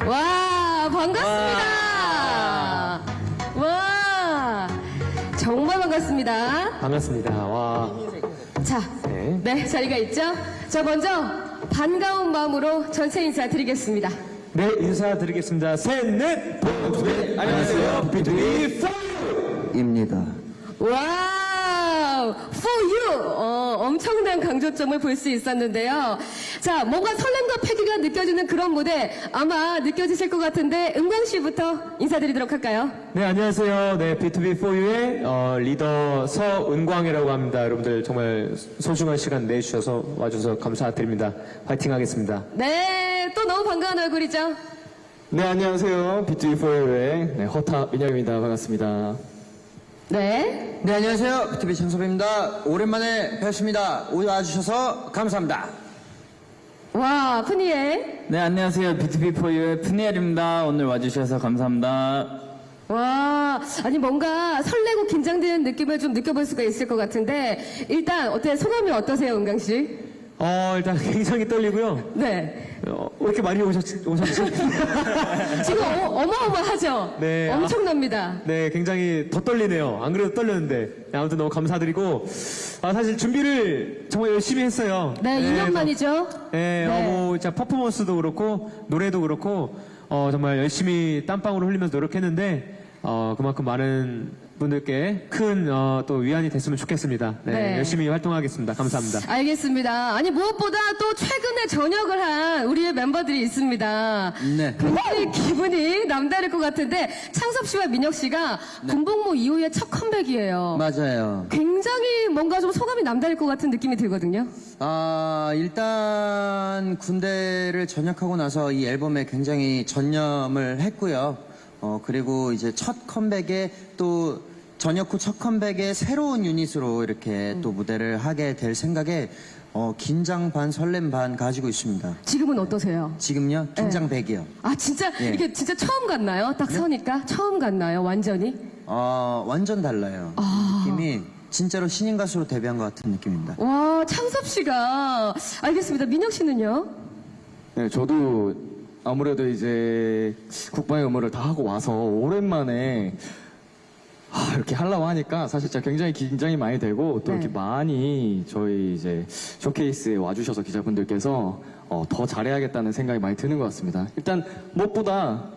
와, 반갑습니다. 와, 정말 반갑습니다. 반갑습니다. 와. 자, 네. 네, 자리가 있죠? 자, 먼저 반가운 마음으로 전체 인사드리겠습니다. 네, 인사드리겠습니다. 셋, 넷! 안녕하세요. 비투비 입니다. 와우, for you! 엄청난 강조점을 볼 수 있었는데요. 자, 뭔가 설렘과 패기가 느껴지는 그런 무대 아마 느껴지실 것 같은데 은광 씨부터 인사드리도록 할까요? 네, 안녕하세요. 네, B2B4U의 리더 서은광이라고 합니다. 여러분들 정말 소중한 시간 내주셔서 와주셔서 감사드립니다. 파이팅 하겠습니다. 네, 또 너무 반가운 얼굴이죠? 네, 안녕하세요. B2B4U의 허타 민혁입니다. 반갑습니다. 네. 네, 안녕하세요. 비투비 창섭입니다. 오랜만에 뵙습니다. 와주셔서 감사합니다. 와, 푸니엘. 네, 안녕하세요. B2B4U의 푸니엘입니다. 오늘 와주셔서 감사합니다. 와, 아니 뭔가 설레고 긴장되는 느낌을 좀 느껴볼 수가 있을 것 같은데 일단 어때 소감이 어떠세요, 은강 씨? 일단 굉장히 떨리고요. 네. 왜 이렇게 많이 오셨지? 지금 어마어마하죠? 네. 엄청납니다. 네, 굉장히 더 떨리네요. 안 그래도 떨렸는데. 네, 아무튼 너무 감사드리고, 사실 준비를 정말 열심히 했어요. 네, 2년 만이죠? 네, 네. 진짜 퍼포먼스도 그렇고, 노래도 그렇고, 정말 열심히 땀방울을 흘리면서 노력했는데, 그만큼 많은 분들께 큰, 또 위안이 됐으면 좋겠습니다. 네, 네. 열심히 활동하겠습니다. 감사합니다. 알겠습니다. 아니 무엇보다 또 최근에 전역을 한 우리의 멤버들이 있습니다. 네. 굉장히 기분이 남다를 것 같은데 창섭 씨와 민혁 씨가 군복무 이후에 첫 컴백이에요. 맞아요. 굉장히 뭔가 좀 소감이 남다를 것 같은 느낌이 들거든요. 일단 군대를 전역하고 나서 이 앨범에 굉장히 전념을 했고요. 그리고 이제 첫 컴백에 또 전역 후 첫 컴백에 새로운 유닛으로 이렇게 또 무대를 하게 될 생각에 긴장 반 설렘 반 가지고 있습니다. 지금은 어떠세요? 지금요? 긴장 100이요. 아 진짜 예. 이게 진짜 처음 같나요? 딱 서니까 처음 같나요? 완전히? 완전 달라요. 느낌이 진짜로 신인 가수로 데뷔한 것 같은 느낌입니다. 와 창섭 씨가 알겠습니다. 민혁 씨는요? 네, 저도 아무래도 이제 국방의 의무를 다 하고 와서 오랜만에 이렇게 하려고 하니까 사실 진짜 굉장히 긴장이 많이 되고 또 네. 이렇게 많이 저희 이제 쇼케이스에 와주셔서 기자분들께서 더 잘해야겠다는 생각이 많이 드는 것 같습니다. 일단 무엇보다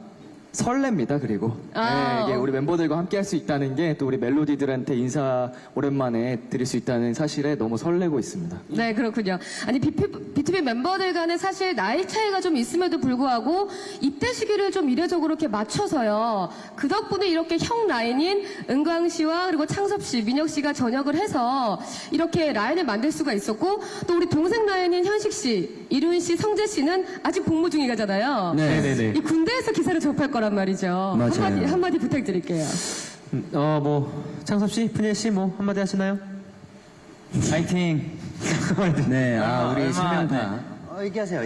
설렙니다. 그리고 아. 이게 우리 멤버들과 함께 할 수 있다는 게 또 우리 멜로디들한테 인사 오랜만에 드릴 수 있다는 사실에 너무 설레고 있습니다. 네, 그렇군요. 아니, B2B 멤버들 간에 사실 나이 차이가 좀 있음에도 불구하고 입대 시기를 좀 이례적으로 이렇게 맞춰서요. 그 덕분에 이렇게 형 라인인 은광 씨와 그리고 창섭 씨, 민혁 씨가 전역을 해서 이렇게 라인을 만들 수가 있었고 또 우리 동생 라인인 현식 씨, 이룬 씨, 성재 씨는 아직 복무 중이잖아요. 네네네. 이 군대에서 기사를 접할 거란 말이죠. 맞아요. 한마디 부탁드릴게요. 창섭 씨, 푸니엘 씨, 한마디 하시나요? 파이팅! 네, 우리 얼마- 세 명 다. 얘기하세요.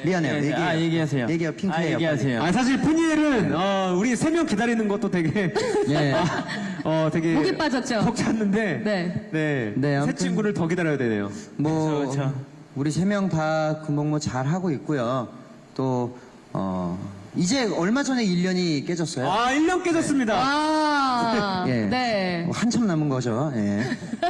미안해요. 네, 얘기해요. 얘기하세요. 얘기해요. 핑크예요. 얘기하세요. 사실 푸니엘은, 우리 3명 기다리는 것도 되게, 예. 되게. 목이 빠졌죠? 벅 찼는데. 네. 네. 네, 새 아무튼- 친구를 더 기다려야 되네요. 그쵸. 우리 세 명 다 군복무 잘 하고 있고요. 또 이제 얼마 전에 1년이 깨졌어요. 1년 깨졌습니다. 예. 네. 한참 남은 거죠. 예.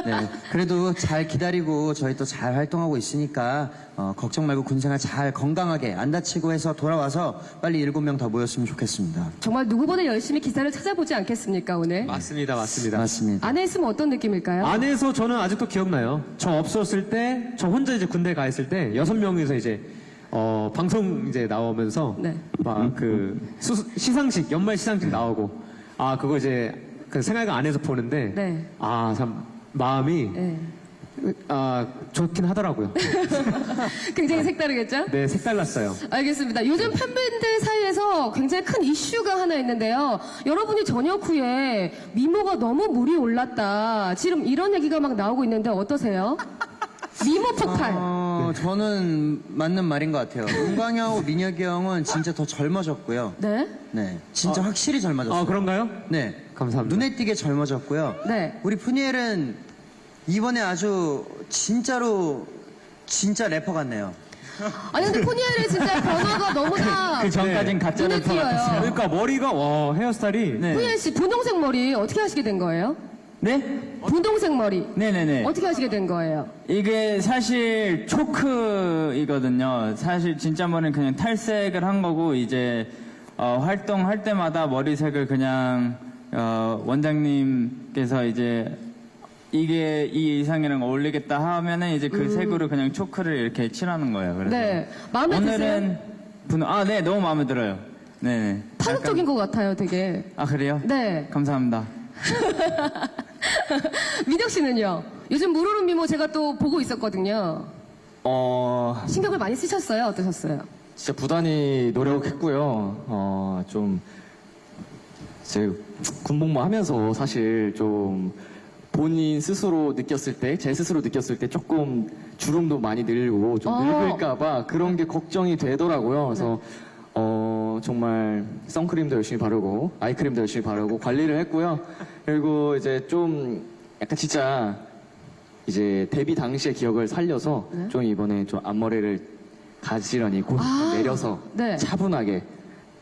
네. 그래도 잘 기다리고 저희 또 잘 활동하고 있으니까 걱정 말고 군생활 잘 건강하게 안 다치고 해서 돌아와서 빨리 7명 더 모였으면 좋겠습니다. 정말 누구보다 열심히 기사를 찾아보지 않겠습니까, 오늘? 맞습니다. 맞습니다. 안에 있으면 어떤 느낌일까요? 안에서 저는 아직도 기억나요. 저 없었을 때, 저 혼자 이제 군대 가 있을 때, 6명이서 이제, 방송 이제 나오면서, 네. 막 시상식, 연말 시상식 나오고, 그거 이제, 그 생활관 안에서 보는데, 네. 참, 마음이, 네. 좋긴 하더라고요. 굉장히 색다르겠죠? 네, 색달랐어요. 알겠습니다. 요즘 팬분들 사이에서 굉장히 큰 이슈가 하나 있는데요. 여러분이 전역 후에 미모가 너무 물이 올랐다. 지금 이런 얘기가 막 나오고 있는데 어떠세요? 미모 폭발. 저는 맞는 말인 것 같아요. 은광이 형하고 민혁이 형은 진짜 더 젊어졌고요. 네? 네. 진짜 확실히 젊어졌어요. 그런가요? 네. 감사합니다. 눈에 띄게 젊어졌고요. 네. 우리 푸니엘은 이번에 아주 진짜 래퍼 같네요. 아니 근데 포니엘의 진짜 변화가 너무나 그 전까진 네. 가짜 눈에 래퍼 띄어요. 같았어요. 그러니까 머리가 와 헤어스타일이 네. 포니엘 씨 분홍색 머리 어떻게 하시게 된 거예요? 네? 분홍색 머리 네네네. 어떻게 하시게 된 거예요? 이게 사실 초크이거든요. 사실 진짜 머리는 그냥 탈색을 한 거고 이제 활동할 때마다 머리색을 그냥 원장님께서 이제 이게 이 의상이랑 어울리겠다 하면은 이제 그 색으로 그냥 초크를 이렇게 칠하는 거예요. 그래서 네. 마음에 드세요? 오늘은 네, 너무 마음에 들어요. 네네. 파격적인 것 같아요, 되게. 아 그래요? 네. 감사합니다. 민혁 씨는요? 요즘 무르른 미모 제가 또 보고 있었거든요. 신경을 많이 쓰셨어요? 어떠셨어요? 진짜 부단히 노력했고요. 좀 이제 군복무 하면서 사실 좀 본인 스스로 느꼈을 때, 제 스스로 느꼈을 때 조금 주름도 많이 늘고 좀 늙을까봐 그런 게 걱정이 되더라고요. 그래서 정말 선크림도 열심히 바르고 아이크림도 열심히 바르고 관리를 했고요. 그리고 이제 좀 약간 진짜 이제 데뷔 당시의 기억을 살려서 좀 이번에 좀 앞머리를 가지런히 곧 내려서 네. 차분하게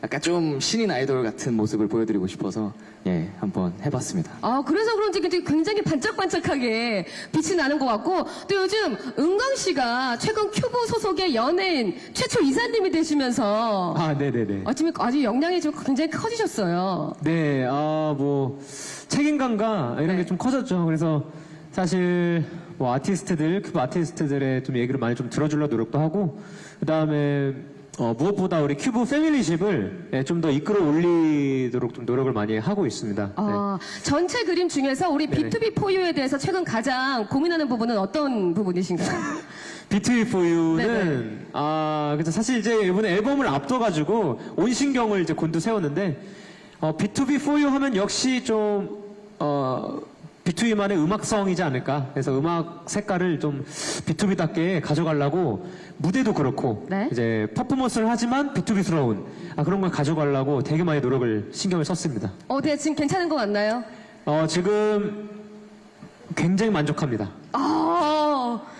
약간 좀 신인 아이돌 같은 모습을 보여드리고 싶어서 예 한번 해봤습니다. 그래서 그런지 굉장히 반짝반짝하게 빛이 나는 것 같고, 또 요즘 은광 씨가 최근 큐브 소속의 연예인 최초 이사님이 되시면서 네네네. 지금 아주 역량이 좀 굉장히 커지셨어요. 네, 뭐 책임감과 이런 게 좀 커졌죠. 그래서 사실 뭐 큐브 아티스트들의 좀 얘기를 많이 좀 들어주려 노력도 하고, 그 다음에 무엇보다 우리 큐브 패밀리십을 좀 더 이끌어 올리도록 좀 노력을 많이 하고 있습니다. 네. 전체 그림 중에서 우리 B2B4U에 대해서 최근 가장 고민하는 부분은 어떤 부분이신가요? B2B4U는 네네. 그래서 사실 이제 이번에 앨범을 앞둬가지고 온 신경을 이제 곤두세웠는데 B2B4U 하면 역시 좀 B2B만의 음악성이지 않을까. 그래서 음악 색깔을 좀 B2B답게 가져가려고 무대도 그렇고 네. 이제 퍼포먼스를 하지만 B2B스러운 그런 걸 가져가려고 되게 많이 노력을 신경을 썼습니다. 네, 지금 괜찮은 것 같나요? 지금 굉장히 만족합니다.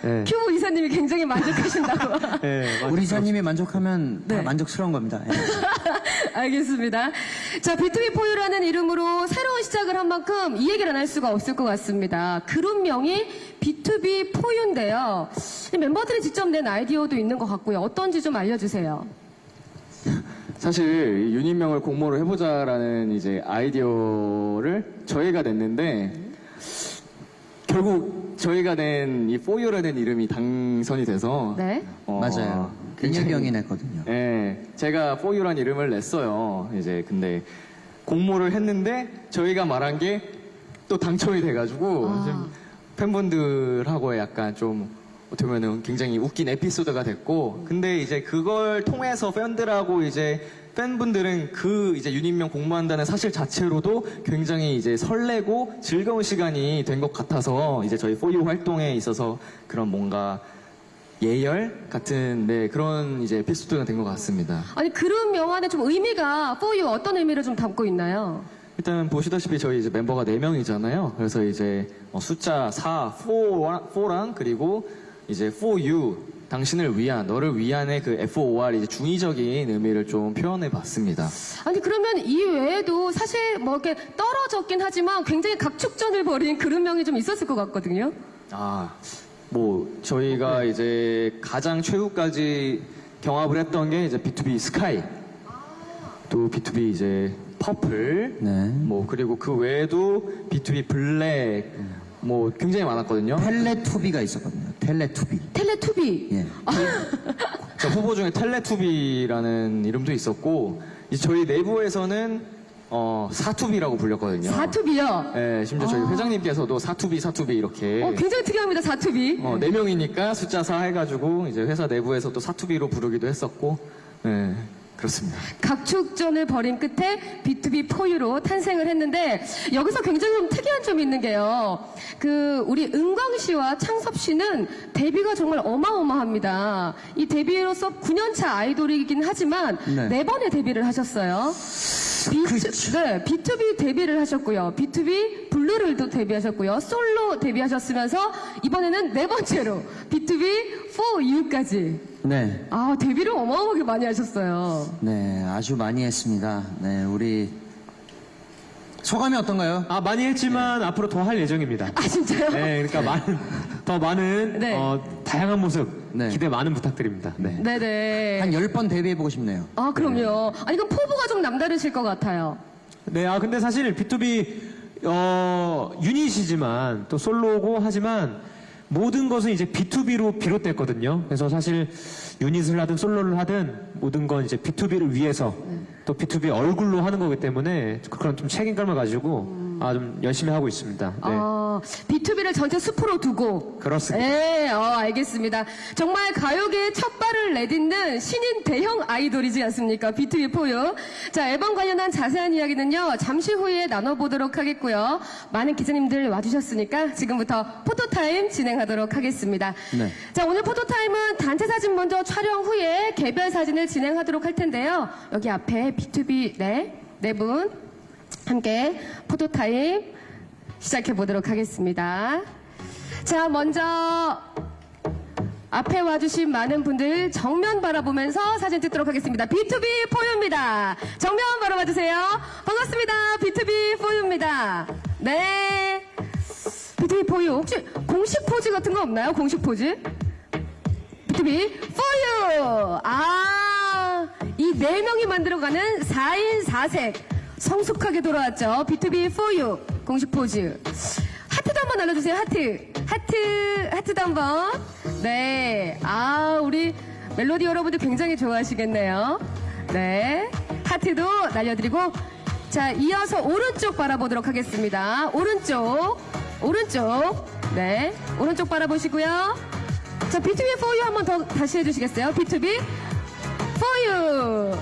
네. 큐브 이사님이 굉장히 만족하신다고. 네, 우리 이사님이 만족하면 다 네. 만족스러운 겁니다. 예. 알겠습니다. 자, B2B4U라는 이름으로 새로운 시작을 한 만큼 이 얘기를 안 할 수가 없을 것 같습니다. 그룹명이 B2B4U인데요. 멤버들이 직접 낸 아이디어도 있는 것 같고요. 어떤지 좀 알려주세요. 사실 유닛명을 공모를 해보자라는 이제 아이디어를 저희가 냈는데 결국 저희가 낸 이 4U라는 이름이 당선이 돼서 네. 맞아요. 민혁이 형이 냈거든요. 네, 제가 4U라는 이름을 냈어요. 이제 근데 공모를 했는데 저희가 말한 게 또 당첨이 돼가지고 좀 팬분들하고의 약간 좀 어떻게 보면은 굉장히 웃긴 에피소드가 됐고, 근데 이제 그걸 통해서 팬분들은 그 이제 유닛명 공모한다는 사실 자체로도 굉장히 이제 설레고 즐거운 시간이 된 것 같아서 이제 저희 4U 활동에 있어서 그런 뭔가 예열 같은 그런 이제 에피소드가 된 것 같습니다. 아니, 그룹명 안에 좀 의미가 4U 어떤 의미를 좀 담고 있나요? 일단 보시다시피 저희 이제 멤버가 4명이잖아요. 그래서 이제 숫자 4랑 그리고 이제 4U 당신을 위한, 너를 위한의 그 FOR 이제 중의적인 의미를 좀 표현해 봤습니다. 아니, 그러면 이 외에도 사실 뭐 이렇게 떨어졌긴 하지만 굉장히 각축전을 벌인 그룹명이 좀 있었을 것 같거든요. 뭐 저희가 이제 가장 최후까지 경합을 했던 게 이제 B2B 스카이, 또 B2B 이제 퍼플, 네. 뭐 그리고 그 외에도 B2B 블랙, 뭐 굉장히 많았거든요. 텔레투비가 있었거든요. 텔레투비. 텔레투비. 예. 저 후보 중에 텔레투비라는 이름도 있었고, 이제 저희 내부에서는 사투비라고 불렸거든요. 사투비요. 네, 심지어 저희 회장님께서도 사투비 이렇게. 굉장히 특이합니다, 사투비. 4명이니까 숫자 4 해가지고 이제 회사 내부에서 또 사투비로 부르기도 했었고, 네, 그렇습니다. 각축전을 벌인 끝에 B2B4U로 탄생을 했는데, 여기서 굉장히 좀 특이한 점이 있는 게요. 우리 은광 씨와 창섭 씨는 데뷔가 정말 어마어마합니다. 이 데뷔로서 9년차 아이돌이긴 하지만 네. 4번의 데뷔를 하셨어요. 그렇죠. B2B 데뷔를 하셨고요. B2B 블루를 또 데뷔하셨고요. 솔로 데뷔하셨으면서 이번에는 네 번째로 B2B For You까지. 네. 아, 데뷔를 어마어마하게 많이 하셨어요. 네, 아주 많이 했습니다. 네, 우리 소감이 어떤가요? 많이 했지만 앞으로 더 할 예정입니다. 아, 진짜요? 네, 그러니까 더 많은 네. 다양한 모습 네. 기대 많은 부탁드립니다. 네. 네네. 한 10번 데뷔해보고 싶네요. 아, 그럼요. 아니, 그럼 포부가 좀 남다르실 것 같아요. 네, 근데 사실 B2B 유닛이지만 또 솔로고 하지만 모든 것은 이제 B2B로 비롯됐거든요. 그래서 사실 유닛을 하든 솔로를 하든 모든 건 이제 B2B를 위해서 또 B2B 얼굴로 하는 거기 때문에 그런 좀 책임감을 가지고 좀 열심히 하고 있습니다. 네. B2B를 전체 숲으로 두고. 그렇습니다. 네, 알겠습니다. 정말 가요계의 첫 발을 내딛는 신인 대형 아이돌이지 않습니까? B2B 포유. 자, 앨범 관련한 자세한 이야기는요, 잠시 후에 나눠보도록 하겠고요. 많은 기자님들 와주셨으니까 지금부터 포토타임 진행하도록 하겠습니다. 네. 자, 오늘 포토타임은 단체 사진 먼저 촬영 후에 개별 사진을 진행하도록 할 텐데요. 여기 앞에 B2B 네 분 함께 포토타임 시작해 보도록 하겠습니다. 자, 먼저 앞에 와주신 많은 분들 정면 바라보면서 사진 찍도록 하겠습니다. B2B 포유입니다. 정면 바라봐 주세요. 반갑습니다. B2B 포유입니다. 네. B2B 포유. 혹시 공식 포즈 같은 거 없나요? 공식 포즈? B2B 포유. 이 4명이 만들어가는 4인 4색. 성숙하게 돌아왔죠. B2B for you 공식 포즈. 하트도 한번 날려주세요. 하트도 한번. 네. 우리 멜로디 여러분들 굉장히 좋아하시겠네요. 네. 하트도 날려드리고. 자, 이어서 오른쪽 바라보도록 하겠습니다. 오른쪽. 네. 오른쪽 바라보시고요. 자, B2B for you 한번 더 다시 해주시겠어요? B2B for you.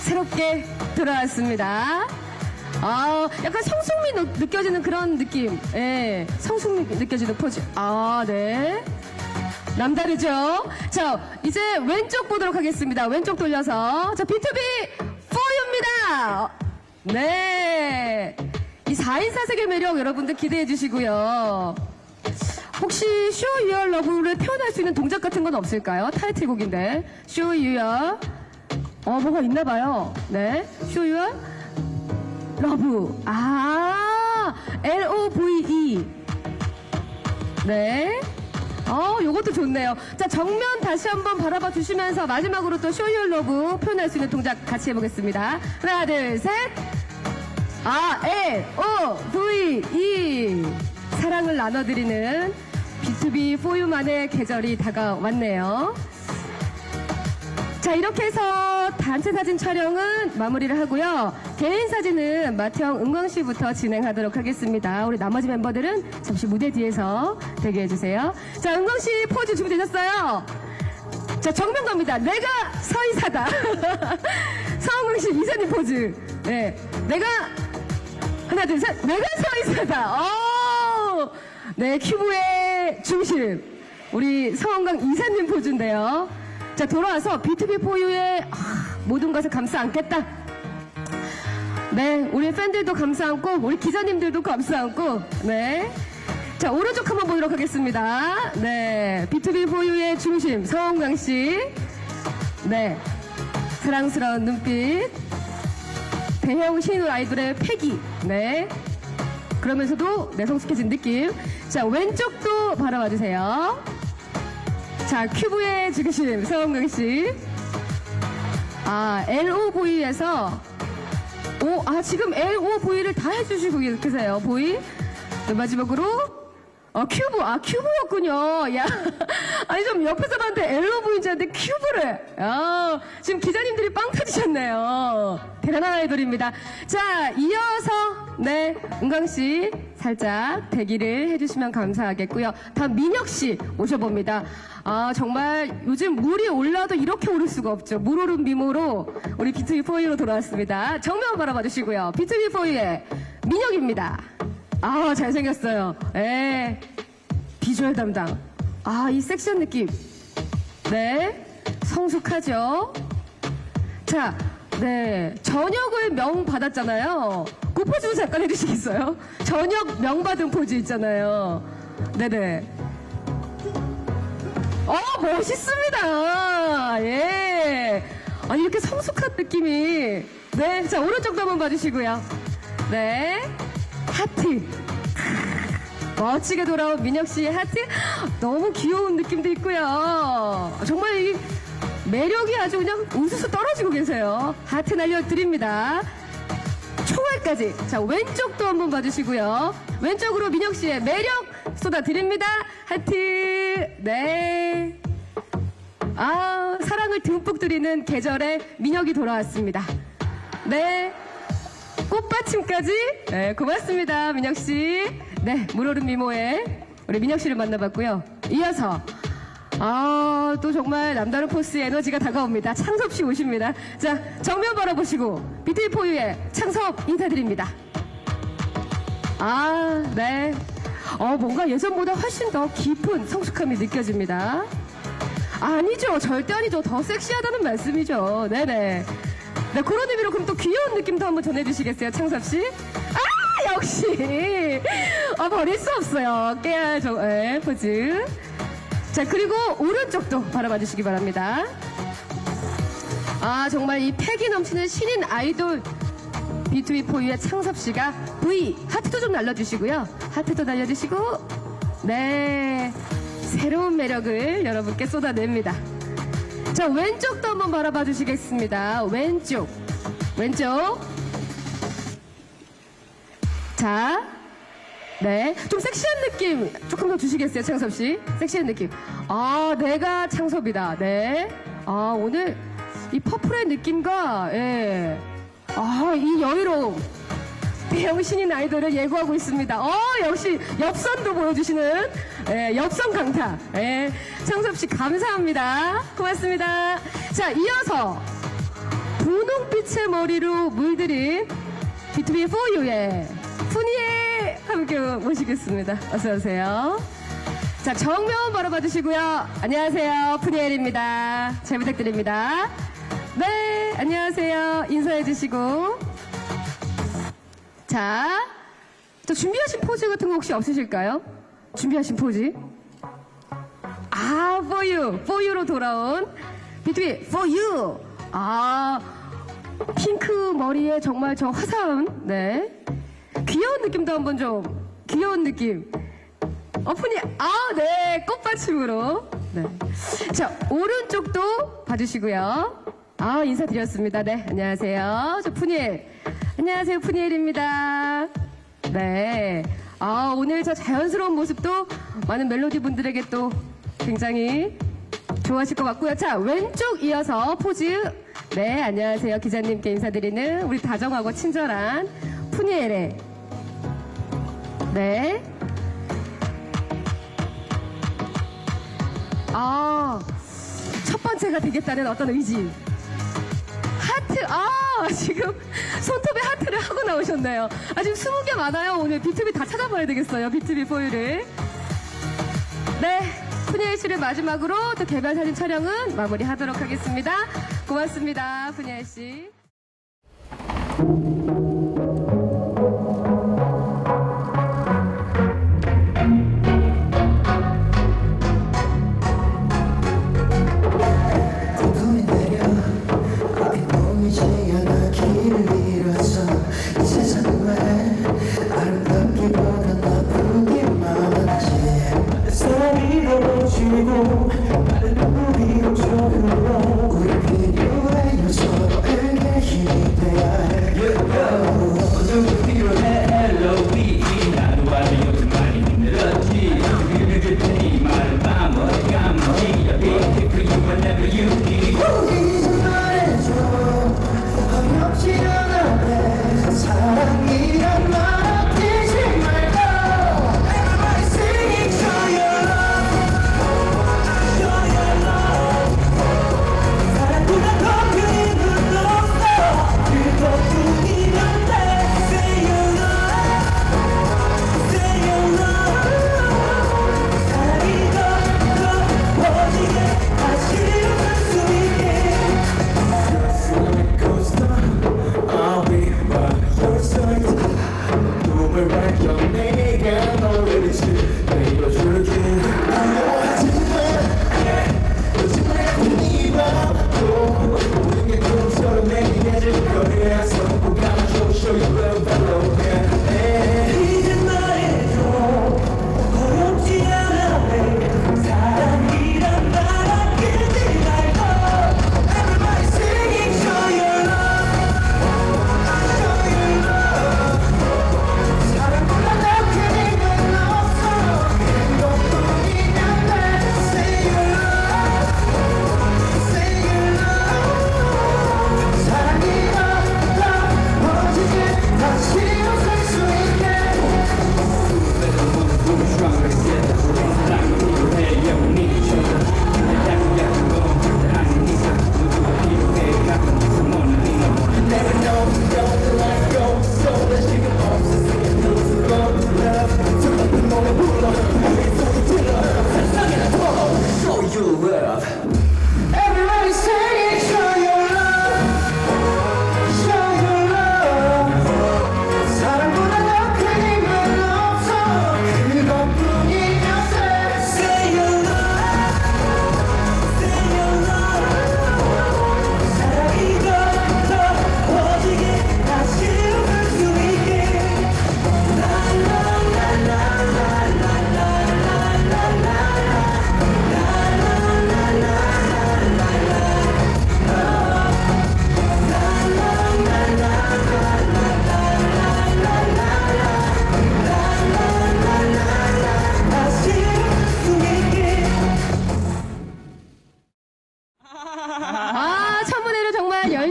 새롭게 돌아왔습니다. 약간 성숙미 느껴지는 그런 느낌. 예, 성숙미 느껴지는 포즈. 네. 남다르죠? 자, 이제 왼쪽 보도록 하겠습니다. 왼쪽 돌려서. 자, B2B 포유입니다. 네. 이 4인 4색의 매력 여러분들 기대해 주시고요. 혹시 Show Your Love를 표현할 수 있는 동작 같은 건 없을까요? 타이틀곡인데. Show Your. 뭐가 있나 봐요. 네. Show Your Love. Love. 네. 요것도 좋네요. 자, 정면 다시 한번 바라봐 주시면서 마지막으로 또 Show Your Love 표현할 수 있는 동작 같이 해보겠습니다. 하나, 둘, 셋. Love. 사랑을 나눠드리는 B2B 포유만의 계절이 다가왔네요. 자, 이렇게 해서 단체 사진 촬영은 마무리를 하고요. 개인 사진은 마태형, 은광 씨부터 진행하도록 하겠습니다. 우리 나머지 멤버들은 잠시 무대 뒤에서 대기해주세요. 자, 은광 씨 포즈 준비되셨어요? 자, 정면 갑니다. 내가 서이사다. 서은광 씨 이사님 포즈. 네. 하나, 둘, 셋. 내가 서이사다. 네, 큐브의 중심. 우리 서은광 이사님 포즈인데요. 자, 돌아와서 B2B 포유의 모든 것을 감싸 안겠다. 네, 우리 팬들도 감싸 안고, 우리 기자님들도 감싸 안고, 네. 자, 오른쪽 한번 보도록 하겠습니다. 네, B2B 포유의 중심, 서은광 씨. 네, 사랑스러운 눈빛. 대형 신인 아이돌의 패기. 네. 그러면서도 내성숙해진 느낌. 자, 왼쪽도 바라봐 주세요. 자, 큐브의 중심, 서은광 씨. LOV에서, 지금 LOV를 다 해주시고 계세요. 보이? 네, 마지막으로, 큐브였군요. 야. 아니, 좀 옆에서 봤는데 LOV인 줄 알았는데 큐브를. 지금 기자님들이 빵 터지셨네요. 대단한 아이돌입니다. 자, 이어서, 네, 은광씨 살짝 대기를 해주시면 감사하겠고요. 다음 민혁씨 모셔봅니다. 정말 요즘 물이 올라도 이렇게 오를 수가 없죠. 물 오른 미모로 우리 B2B 포유로 돌아왔습니다. 정면 바라봐 주시고요. B2B 포유의 민혁입니다. 잘생겼어요. 예. 비주얼 담당. 이 섹시한 느낌. 네. 성숙하죠. 자, 네, 저녁을 명 받았잖아요. 그 포즈 잠깐 해주시겠어요? 저녁 명 받은 포즈 있잖아요. 네네. 멋있습니다. 예. 아니, 이렇게 성숙한 느낌이. 네, 자, 오른쪽도 한번 봐주시고요. 네. 하트. 멋지게 돌아온 민혁 씨의 하트. 너무 귀여운 느낌도 있고요. 정말 이 매력이 아주 그냥 우수수 떨어지고 계세요. 하트 날려드립니다. 총알까지. 자, 왼쪽도 한번 봐주시고요. 왼쪽으로 민혁 씨의 매력 쏟아드립니다. 하트. 네. 사랑을 듬뿍 드리는 계절에 민혁이 돌아왔습니다. 네. 꽃받침까지. 네, 고맙습니다, 민혁 씨. 네, 물오른 미모의 우리 민혁 씨를 만나봤고요. 이어서 또 정말 남다른 포스의 에너지가 다가옵니다. 창섭 씨 오십니다. 자, 정면 바라보시고 BTV4U의 창섭 인사드립니다. 네. 뭔가 예전보다 훨씬 더 깊은 성숙함이 느껴집니다. 아니죠. 절대 아니죠. 더 섹시하다는 말씀이죠. 네네. 네, 그런 의미로 그럼 또 귀여운 느낌도 한번 전해주시겠어요, 창섭 씨? 역시. 버릴 수 없어요. 깨알 포즈. 자, 그리고 오른쪽도 바라봐 주시기 바랍니다. 정말 이 패기 넘치는 신인 아이돌 BTV4U의 창섭 씨가 V 하트도 좀 날려주시고요. 하트도 날려주시고, 네, 새로운 매력을 여러분께 쏟아냅니다. 자, 왼쪽도 한번 바라봐 주시겠습니다. 왼쪽. 자, 네, 좀 섹시한 느낌 조금 더 주시겠어요, 창섭 씨? 섹시한 느낌. 내가 창섭이다. 네. 오늘 이 퍼플의 느낌과, 예. 이 여유로움. 대형 신인 아이돌을 예고하고 있습니다. 역시 엽선도 보여주시는, 예, 엽선 강타. 예. 창섭 씨 감사합니다. 고맙습니다. 자, 이어서 분홍빛의 머리로 물들인 BTV4U의 푸니엘 함께 모시겠습니다. 어서오세요. 자, 정면 바라봐 주시고요. 안녕하세요. 푸니엘입니다. 잘 부탁드립니다. 네, 안녕하세요. 인사해 주시고. 자, 또 준비하신 포즈 같은 거 혹시 없으실까요? 준비하신 포즈? For You로 돌아온 BTV4U. 핑크 머리에 정말 저 화사한, 네. 귀여운 느낌도 한번 좀, 귀여운 느낌. 네, 꽃받침으로. 네. 자, 오른쪽도 봐주시고요. 인사드렸습니다. 네, 안녕하세요. 저 푸니엘. 안녕하세요, 푸니엘입니다. 네. 오늘 저 자연스러운 모습도 많은 멜로디 분들에게 또 굉장히 좋아하실 것 같고요. 자, 왼쪽 이어서 포즈. 네, 안녕하세요. 기자님께 인사드리는 우리 다정하고 친절한 푸니엘의, 네. 첫 번째가 되겠다는 어떤 의지. 하트, 지금 손톱에 하트를 하고 나오셨네요. 지금 20개 많아요. 오늘 BTV 다 찾아봐야 되겠어요. BTV4U를. 네, 푸니엘 씨를 마지막으로 또 개별 사진 촬영은 마무리하도록 하겠습니다. 고맙습니다, 푸니엘 씨. 눈이 내려 앞이 보이지 않아 길을 잃었어. 이 세상은 왜 아름답기보다 나쁘기만 하지. 사람이 넘어지고 나는 눈물이 멈춰 흘러. 우리 필요해요. 서로에게 힘이 돼야 해.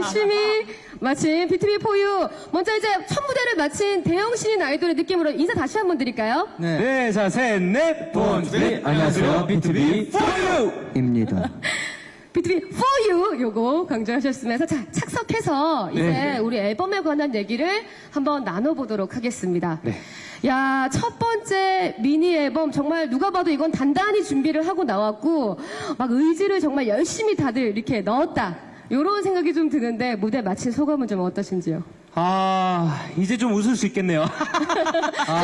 열심히 마친 BTV4U. 먼저 이제 첫 무대를 마친 대형 신인 아이돌의 느낌으로 인사 다시 한번 드릴까요? 네, 자, 셋, 넷, 본투비. 안녕하세요, BTV 4U! 입니다. BTV4U 요거 강조하셨으면서 자, 착석해서 이제 네. 우리 앨범에 관한 얘기를 한번 나눠보도록 하겠습니다. 네. 야, 첫 번째 미니 앨범 정말 누가 봐도 이건 단단히 준비를 하고 나왔고 막 의지를 정말 열심히 다들 이렇게 넣었다. 요런 생각이 좀 드는데 무대 마친 소감은 좀 어떠신지요? 이제 좀 웃을 수 있겠네요.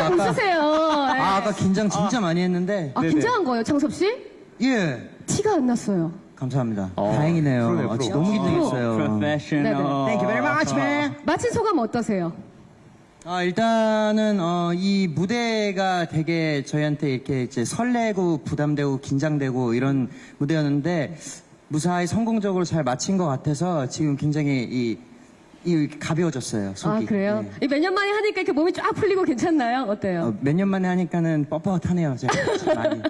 좀 웃으세요. 예. 아까 긴장 진짜 많이 했는데. 아, 네네. 긴장한 거예요, 창섭 씨? 예. 티가 안 났어요. 감사합니다. 다행이네요. 프로네요, 프로. 진짜 너무 긴장했어요. Professional. Thank you very much, man. 마친 소감 어떠세요? 일단은 이 무대가 되게 저희한테 이렇게 이제 설레고 부담되고 긴장되고 이런 무대였는데 무사히 성공적으로 잘 마친 것 같아서 지금 굉장히 이 가벼워졌어요. 속이. 아, 그래요? 네. 몇 년 만에 하니까 이렇게 몸이 쫙 풀리고 괜찮나요? 어때요? 몇 년 만에 하니까는 뻣뻣하네요. 제가 많이.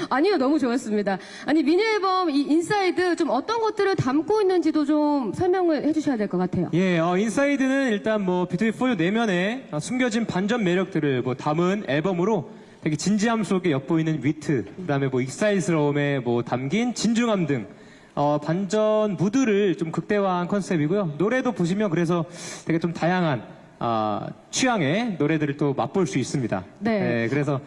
아니요, 너무 좋았습니다. 아니, 미니 앨범 이 인사이드 좀 어떤 것들을 담고 있는지도 좀 설명을 해주셔야 될 것 같아요. 예, 인사이드는 일단 뭐 BTV4U 내면에 숨겨진 반전 매력들을 뭐 담은 앨범으로 되게 진지함 속에 엿보이는 위트, 그다음에 뭐 익사이스러움에 뭐 담긴 진중함 등 반전 무드를 좀 극대화한 컨셉이고요. 노래도 보시면 그래서 되게 좀 다양한 취향의 노래들을 또 맛볼 수 있습니다. 네. 그래서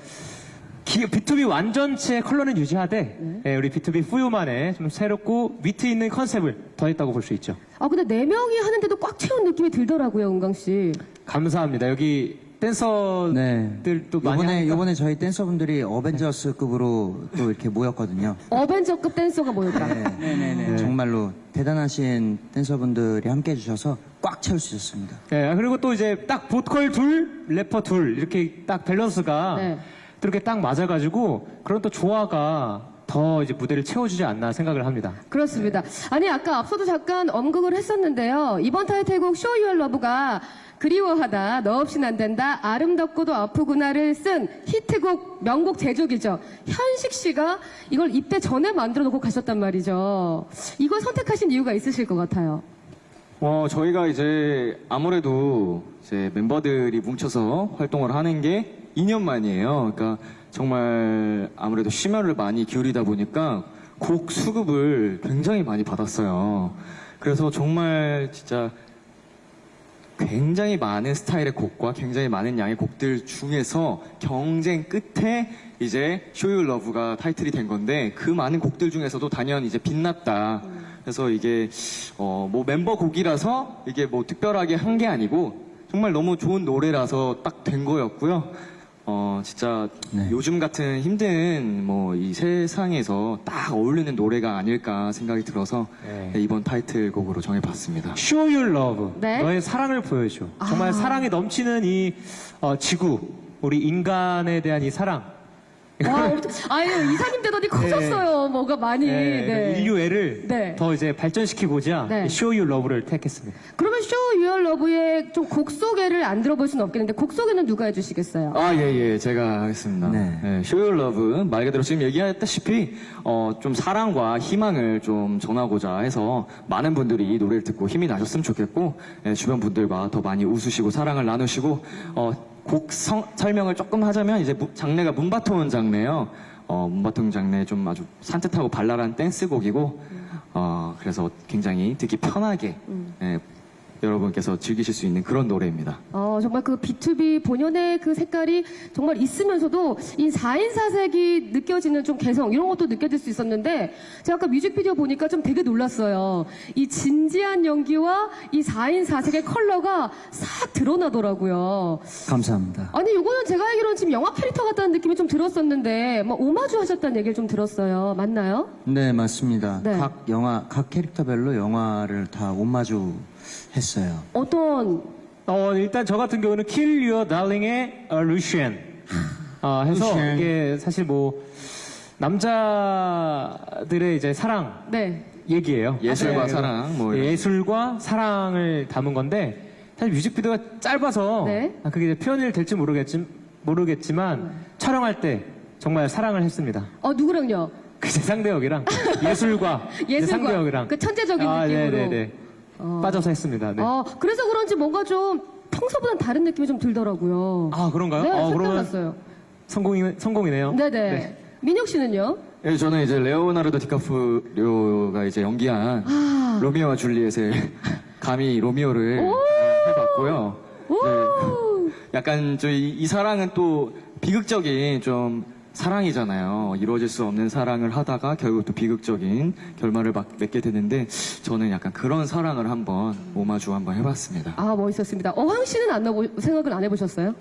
B2B 완전체의 컬러는 유지하되 우리 B2B4U만의 좀 새롭고 위트 있는 컨셉을 더했다고 볼 수 있죠. 아, 근데 4명이 하는데도 꽉 채운 느낌이 들더라고요, 은광씨. 감사합니다. 여기 댄서들도 많이 하니까. 요번에 저희 댄서분들이 어벤져스급으로 또 이렇게 모였거든요. 어벤져급 댄서가 모였다. 네네네. 정말로 대단하신 댄서분들이 함께 해주셔서 꽉 채울 수 있었습니다. 네, 그리고 또 이제 딱 보컬 둘, 래퍼 둘 이렇게 딱 밸런스가 네. 또 이렇게 딱 맞아가지고 그런 또 조화가 더 이제 무대를 채워주지 않나 생각을 합니다. 그렇습니다. 아니, 아까 앞서도 잠깐 언급을 했었는데요. 이번 타이틀곡 Show Your Love가 그리워하다, 너 없인 안 된다, 아름답고도 아프구나를 쓴 히트곡, 명곡 제조기죠. 현식 씨가 이걸 입대 전에 만들어 놓고 가셨단 말이죠. 이걸 선택하신 이유가 있으실 것 같아요. 저희가 이제 아무래도 이제 멤버들이 뭉쳐서 활동을 하는 게 2년 만이에요. 그러니까 정말 아무래도 심혈을 많이 기울이다 보니까 곡 수급을 굉장히 많이 받았어요. 그래서 정말 진짜 굉장히 많은 스타일의 곡과 굉장히 많은 양의 곡들 중에서 경쟁 끝에 이제 Show Your Love가 타이틀이 된 건데 그 많은 곡들 중에서도 단연 이제 빛났다. 그래서 이게 뭐 멤버 곡이라서 이게 뭐 특별하게 한 게 아니고 정말 너무 좋은 노래라서 딱 된 거였고요. 진짜 요즘 같은 힘든 뭐 이 세상에서 딱 어울리는 노래가 아닐까 생각이 들어서 네. 이번 타이틀곡으로 정해봤습니다. Show Your Love, 네. 너의 사랑을 보여줘. 정말 사랑이 넘치는 이 지구, 우리 인간에 대한 이 사랑. 와, 아유, 이사님 되더니 커졌어요. 뭐가 많이. 네. 인류애를 네. 더 이제 발전시키고자 네. Show Your Love를 택했습니다. 그러면 Show Your Love의 좀 곡 소개를 안 들어볼 수는 없겠는데 곡 소개는 누가 해주시겠어요? 예, 제가 하겠습니다. 네. Show Your Love, 말 그대로 지금 얘기했다시피, 좀 사랑과 희망을 좀 전하고자 해서 많은 분들이 이 노래를 듣고 힘이 나셨으면 좋겠고, 주변 분들과 더 많이 웃으시고 사랑을 나누시고, 곡 설명을 조금 하자면 이제 장르가 문바톤 장르예요. 문바톤 장르에 좀 아주 산뜻하고 발랄한 댄스곡이고, 그래서 굉장히 듣기 편하게, 여러분께서 즐기실 수 있는 그런 노래입니다. 정말 그 B2B 본연의 그 색깔이 정말 있으면서도 이 4인 4색이 느껴지는 좀 개성 이런 것도 느껴질 수 있었는데 제가 아까 뮤직비디오 보니까 좀 되게 놀랐어요. 이 진지한 연기와 이 4인 4색의 컬러가 싹 드러나더라고요. 감사합니다. 아니 이거는 제가 알기로는 지금 영화 캐릭터 같다는 느낌이 좀 들었었는데 뭐 오마주 하셨다는 얘기를 좀 들었어요. 맞나요? 네, 맞습니다. 네. 각 캐릭터별로 영화를 다 오마주 했어요. 어떤 일단 저 같은 경우는 Kill Your Darling의 루시엔 해서 루시엔. 이게 사실 뭐 남자들의 이제 사랑 네. 얘기예요. 예술과 사랑, 뭐 이런. 예술과 사랑을 담은 건데 사실 뮤직비디오가 짧아서 네. 그게 이제 표현이 될지 모르겠지만 촬영할 때 정말 사랑을 했습니다. 누구랑요? 그 제 상대역이랑 예술과 제 상대역이랑 그 천재적인 느낌으로. 네네네. 빠져서 했습니다. 네. 그래서 그런지 뭔가 좀 평소보단 다른 느낌이 좀 들더라고요. 아, 그런가요? 네, 그러면 생각났어요. 성공이네요. 네네. 민혁 씨는요? 예, 저는 이제 레오나르도 디카프리오가 이제 연기한 로미오와 줄리엣의 감히 로미오를 해봤고요. 네. 약간 이 사랑은 또 비극적인 좀 사랑이잖아요. 이루어질 수 없는 사랑을 하다가 결국 또 비극적인 결말을 맺게 되는데 저는 약간 그런 사랑을 한번 오마주 한번 해봤습니다. 멋있었습니다. 어황 씨는 생각은 안 해보셨어요?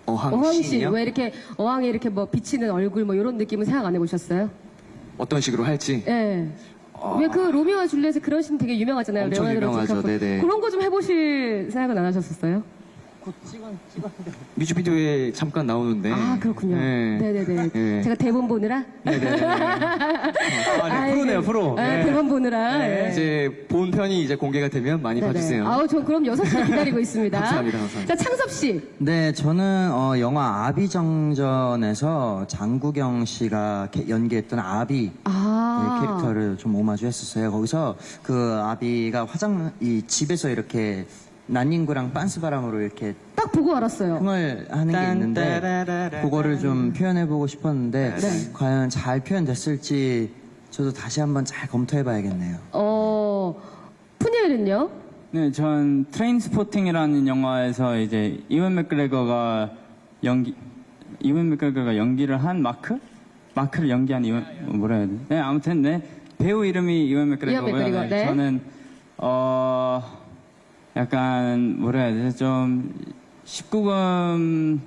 어황 씨, 씨요? 왜 이렇게 어황이 이렇게 뭐 비치는 얼굴 뭐 이런 느낌은 생각 안 해보셨어요? 어떤 식으로 할지. 예. 왜 그 로미오와 줄리엣에 그런 씬 되게 유명하잖아요. 엄청 레오나르도 유명하죠. 디카프리오. 네네. 그런 거 좀 해보실 생각은 안 하셨었어요? 뮤직비디오에 잠깐 나오는데. 그렇군요. 네. 네네네. 네. 제가 대본 보느라? 네네. 프로네요, 프로. 네. 대본 보느라. 예. 이제 본 편이 이제 공개가 되면 많이 네네. 봐주세요. 전 그럼 6시에 기다리고 있습니다. 감사합니다, 감사합니다. 자, 창섭 씨. 네, 저는 영화 아비정전에서 장국영 씨가 연기했던 아비 캐릭터를 좀 오마주했었어요. 거기서 그 아비가 이 집에서 이렇게 난닝구랑 빤스바람으로 이렇게 딱 보고 알았어요. 흥을 하는 게 있는데 그거를 좀 표현해보고 싶었는데 네. 과연 잘 표현됐을지 저도 다시 한번 잘 검토해봐야겠네요. 푸니엘은요? 네, 전 트레인스포팅이라는 영화에서 이제 이원 맥그레거가 연기를 한 마크를 연기한 뭐라 해야 돼? 네, 아무튼 네 배우 이름이 이원 맥그레거고요. 이원 맥그레거, 네. 저는 약간 뭐라 해야 되지? 좀 19금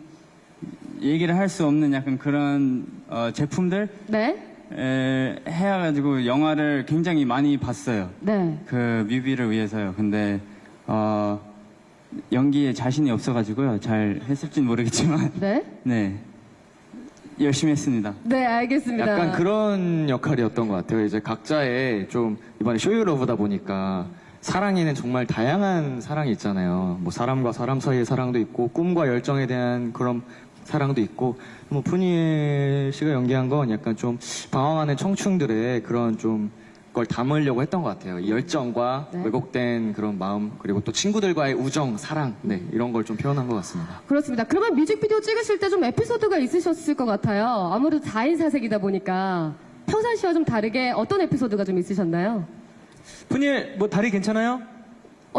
얘기를 할 수 없는 약간 그런 제품들 네. 해가지고 영화를 굉장히 많이 봤어요. 네. 그 뮤비를 위해서요. 근데 연기에 자신이 없어가지고요. 잘 했을진 모르겠지만 네. 네 열심히 했습니다. 네, 알겠습니다. 약간 그런 역할이었던 것 같아요. 이제 각자의 좀 이번에 쇼유러브다 보니까 사랑에는 정말 다양한 사랑이 있잖아요. 뭐 사람과 사람 사이의 사랑도 있고 꿈과 열정에 대한 그런 사랑도 있고 뭐 푸니엘 씨가 연기한 건 약간 좀 방황하는 청춘들의 그런 좀 걸 담으려고 했던 것 같아요. 이 열정과 네. 왜곡된 그런 마음 그리고 또 친구들과의 우정, 사랑 이런 걸 좀 표현한 것 같습니다. 그렇습니다. 그러면 뮤직비디오 찍으실 때 좀 에피소드가 있으셨을 것 같아요. 아무래도 4인 사색이다 보니까 평상시와 좀 다르게 어떤 에피소드가 좀 있으셨나요? 푸니엘, 뭐 다리 괜찮아요?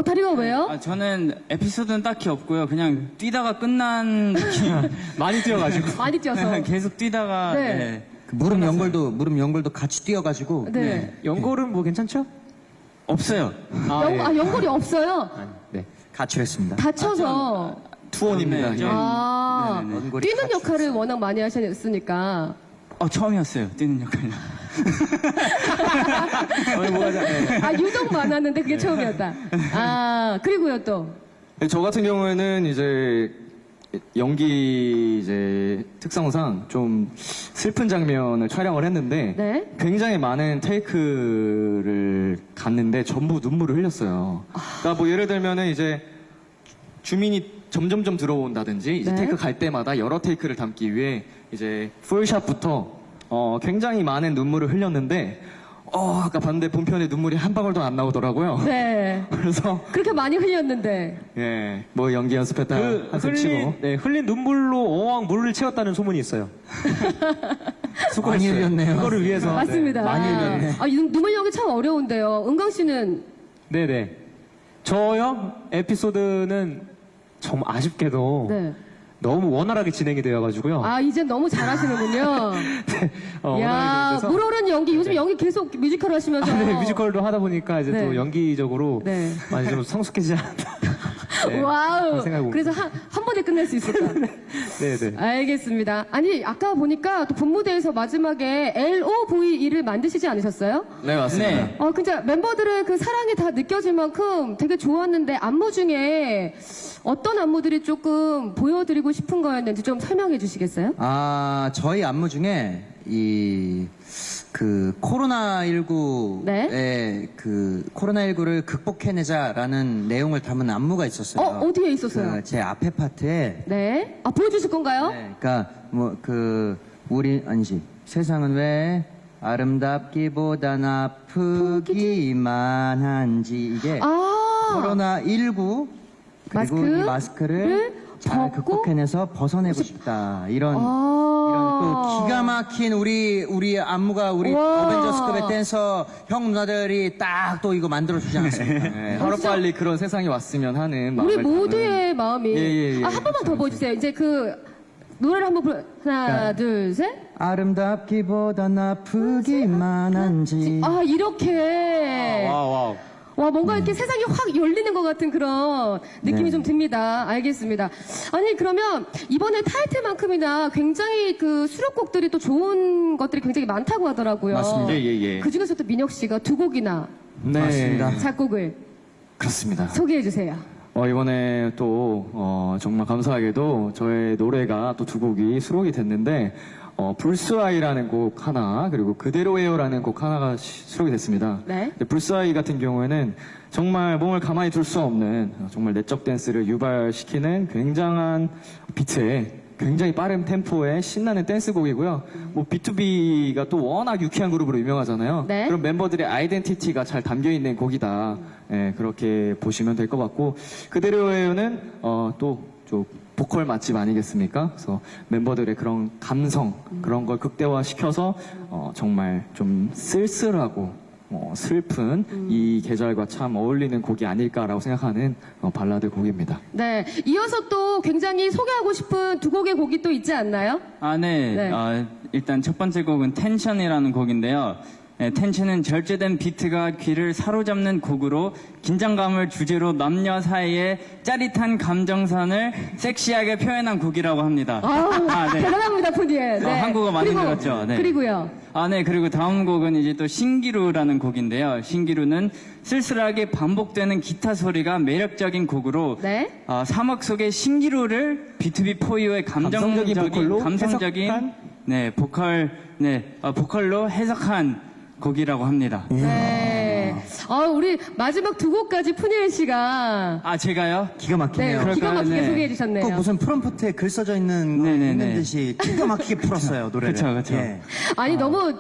다리가 왜요? 저는 에피소드는 딱히 없고요. 그냥 뛰다가 끝난 느낌. 많이 뛰어가지고. 많이 뛰어서. 계속 뛰다가 네. 네. 그 무릎 연골도 같이 뛰어가지고 네. 연골은 뭐 괜찮죠? 없어요. 연골이 없어요. 네. 가출했습니다. 다쳐서. 투혼입니다. 네, 예. 좀- 네네네. 연골이 뛰는 가출했어요. 역할을 워낙 많이 하셨으니까. 처음이었어요. 뛰는 역할요. 유독 많았는데 그게 처음이었다. 그리고요 또. 저 같은 경우에는 이제 연기 이제 특성상 좀 슬픈 장면을 촬영을 했는데 네. 굉장히 많은 테이크를 갔는데 전부 눈물을 흘렸어요. 그러니까 뭐 예를 들면은 이제 주민이 점점점 들어온다든지 이제 네. 테이크 갈 때마다 여러 테이크를 담기 위해 이제 풀샷부터 굉장히 많은 눈물을 흘렸는데 아까 봤는데 본편에 눈물이 한 방울도 안 나오더라고요. 네. 그래서 그렇게 많이 흘렸는데. 예, 뭐 연기 연습했다 한숨 치고 흘린 눈물로 어왕 물을 채웠다는 소문이 있어요. 많이 흘렸네요. 그거를 위해서. 맞습니다. 많이 흘렸네. 눈물 연기 참 어려운데요. 은강 씨는 네네. 저요? 에피소드는 정말 아쉽게도 네. 너무 원활하게 진행이 되어가지고요. 이젠 너무 잘하시는군요. 원활하게 야, 돼서 물오른 연기. 요즘 연기 계속 뮤지컬 하시면서. 네, 뮤지컬도 하다 보니까 이제 네. 또 연기적으로 네. 많이 좀 성숙해지지 않았나. 네, 와우. 그런 생각이 그래서 한 번에 끝낼 수 있을까? 네네. 알겠습니다. 아니, 아까 보니까 또 본무대에서 마지막에 LOVE를 만드시지 않으셨어요? 네 맞습니다. 네. 근데 멤버들의 그 사랑이 다 느껴질 만큼 되게 좋았는데 안무 중에 어떤 안무들이 조금 보여드리고 싶은 거였는지 좀 설명해 주시겠어요? 저희 안무 중에 그 코로나19에 네. 그 코로나19를 극복해내자라는 내용을 담은 안무가 있었어요. 어디에 있었어요? 제 앞에 파트에 네. 보여주실 건가요? 네, 그러니까 뭐 그 우리 아니지 세상은 왜 아름답기보단 아프기만 한지 이게 코로나19 그리고 이 마스크를 잘 벗고? 극복해내서 벗어내고 싶다 이런 또 기가 막힌 우리 안무가 우리 와. 어벤져스급의 댄서 형 누나들이 딱 또 이거 만들어주지 않았습니까? 네. 하루빨리 그런 세상이 왔으면 하는 마음을 우리 모두의 마음이. 예. 한 번만 더 보여주세요. 이제 그 노래를 한번 하나, 둘, 셋. 아름답기보단 아프기만 한지 이렇게. 와우. 와, 뭔가 이렇게 세상이 확 열리는 것 같은 그런 느낌이 네. 좀 듭니다. 알겠습니다. 아니, 그러면 이번에 타이틀만큼이나 굉장히 그 수록곡들이 또 좋은 것들이 굉장히 많다고 하더라고요. 맞습니다. 예. 그 중에서 또 민혁 씨가 두 곡이나 네. 맞습니다. 작곡을 그렇습니다. 소개해 주세요. 이번에 또 정말 감사하게도 저의 노래가 또 두 곡이 수록이 됐는데 불스아이라는 곡 하나 그리고 그대로예요라는 곡 하나가 수록이 됐습니다. 네. 불스아이 같은 경우에는 정말 몸을 가만히 둘 수 없는 정말 내적 댄스를 유발시키는 굉장한 비트에 굉장히 빠른 템포의 신나는 댄스곡이고요. 뭐 B2B가 또 워낙 유쾌한 그룹으로 유명하잖아요. 네. 그런 멤버들의 아이덴티티가 잘 담겨 있는 곡이다. 예, 그렇게 보시면 될 것 같고 그대로예요는 또 보컬 맛집 아니겠습니까? 그래서 멤버들의 그런 감성 그런 걸 극대화시켜서 정말 좀 쓸쓸하고 슬픈 이 계절과 참 어울리는 곡이 아닐까라고 생각하는 발라드 곡입니다. 네. 이어서 또 굉장히 소개하고 싶은 두 곡의 곡이 또 있지 않나요? 네. 네. 일단 첫 번째 곡은 텐션이라는 곡인데요. 네, 텐션은 절제된 비트가 귀를 사로잡는 곡으로 긴장감을 주제로 남녀 사이의 짜릿한 감정선을 섹시하게 표현한 곡이라고 합니다. 네. 대단합니다, 푸디에. 네. 한국어 많이 들었죠? 네. 그리고요. 그리고 다음 곡은 이제 또 신기루라는 곡인데요. 신기루는 쓸쓸하게 반복되는 기타 소리가 매력적인 곡으로 네. 사막 속의 신기루를 B2B4U의 감성적인 보컬로 감성적인 해석한? 보컬로 해석한 곡이라고 합니다. 네. 우리 마지막 두 곡까지 푸니엘 씨가 제가요? 기가 네, 막히네요. 기가 막히게 네. 소개해 주셨네요. 꼭 무슨 프롬프트에 글 써져 있는 네네네. 듯이 기가 막히게 풀었어요 노래를. 그쵸. 예. 아니 너무